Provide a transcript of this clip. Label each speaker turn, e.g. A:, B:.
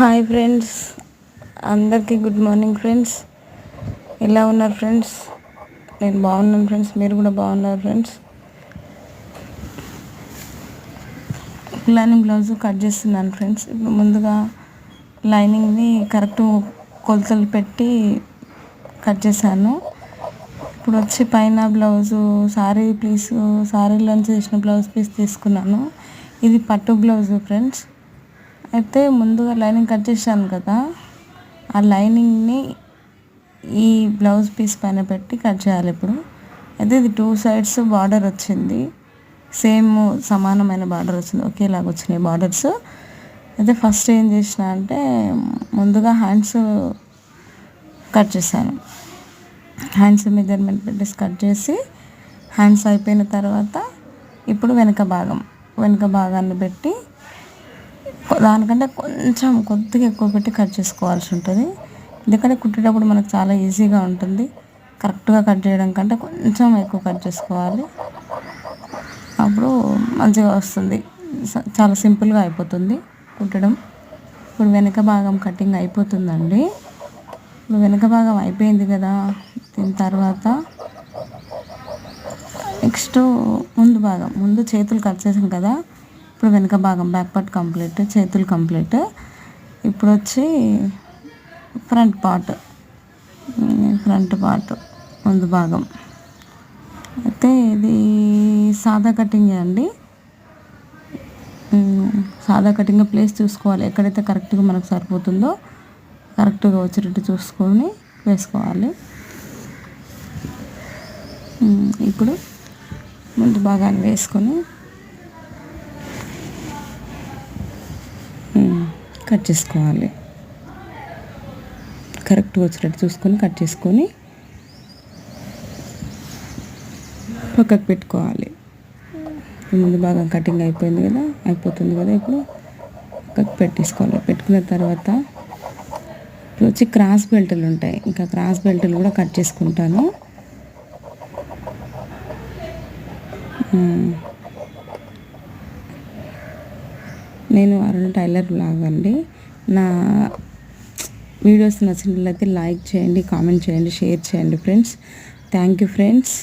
A: Hi friends, అందరికీ good morning friends. ఎలా ఉన్నారు ఫ్రెండ్స్? నేను బాగున్నాను ఫ్రెండ్స్, మీరు కూడా బాగున్నారు ఫ్రెండ్స్. లైనింగ్ బ్లౌజ్ కట్ చేస్తున్నాను ఫ్రెండ్స్. ఇప్పుడు ముందుగా లైనింగ్ని కరెక్ట్ కొలతలు పెట్టి కట్ చేశాను. ఇప్పుడు వచ్చి పైన బ్లౌజు సారీలోంచి చేసిన బ్లౌజ్ పీస్ తీసుకున్నాను. ఇది పట్టు బ్లౌజు ఫ్రెండ్స్. అయితే ముందుగా లైనింగ్ కట్ చేశాను కదా, ఆ లైనింగ్ని ఈ బ్లౌజ్ పీస్ పైన పెట్టి కట్ చేయాలి ఇప్పుడు. అయితే ఇది 2 sides బార్డర్ వచ్చింది, సేమ్ సమానమైన బార్డర్ వచ్చింది, ఒకేలాగా వచ్చినాయి బార్డర్స్. అయితే ఫస్ట్ ఏం చేసిన అంటే ముందుగా హ్యాండ్స్ కట్ చేశాను. హ్యాండ్స్ మెజర్మెంట్ పెట్టేసి కట్ చేసి హ్యాండ్స్ అయిపోయిన తర్వాత ఇప్పుడు వెనక భాగాన్ని పెట్టి దానికంటే కొద్దిగా ఎక్కువ పెట్టి కట్ చేసుకోవాల్సి ఉంటుంది. ఎందుకంటే కుట్టేటప్పుడు మనకు చాలా ఈజీగా ఉంటుంది. కరెక్ట్గా కట్ చేయడం కంటే కొంచెం ఎక్కువ కట్ చేసుకోవాలి, అప్పుడు మంచిగా వస్తుంది. చాలా సింపుల్గా అయిపోతుంది కుట్టడం. ఇప్పుడు వెనక భాగం కటింగ్ అయిపోతుందండి. ఇప్పుడు వెనక భాగం అయిపోయింది కదా, దీని తర్వాత నెక్స్ట్ ముందు చేతులు కట్ చేసాం కదా, ఇప్పుడు వెనక భాగం బ్యాక్ పార్ట్ కంప్లీట్, చేతులు కంప్లీట్. ఇప్పుడు వచ్చి ఫ్రంట్ పార్ట్ ముందు భాగం. అయితే ఇది సాదా కటింగ్ అండి. సాదా కటింగ్ ప్లేస్ చూసుకోవాలి, ఎక్కడైతే కరెక్ట్గా మనకు సరిపోతుందో కరెక్ట్గా వచ్చేటట్టు చూసుకొని వేసుకోవాలి. ఇప్పుడు ముందు భాగాన్ని వేసుకొని కట్ చేసుకోవాలి. కరెక్ట్గా వచ్చేటట్టు చూసుకొని కట్ చేసుకొని పక్కకు పెట్టుకోవాలి. ముందు భాగం కటింగ్ అయిపోతుంది కదా, ఇప్పుడు పక్కకు పెట్టేసుకోవాలి. పెట్టుకున్న తర్వాత ఇప్పుడు వచ్చి క్రాస్ బెల్ట్లు ఉంటాయి, ఇంకా క్రాస్ బెల్ట్లు కూడా కట్ చేసుకుంటాను. నేను అరుణ టైలర్ బ్లాగ్ అండి. నా వీడియోస్ నచ్చినట్లయితే లైక్ చేయండి, కామెంట్ చేయండి, షేర్ చేయండి ఫ్రెండ్స్. Thank you friends.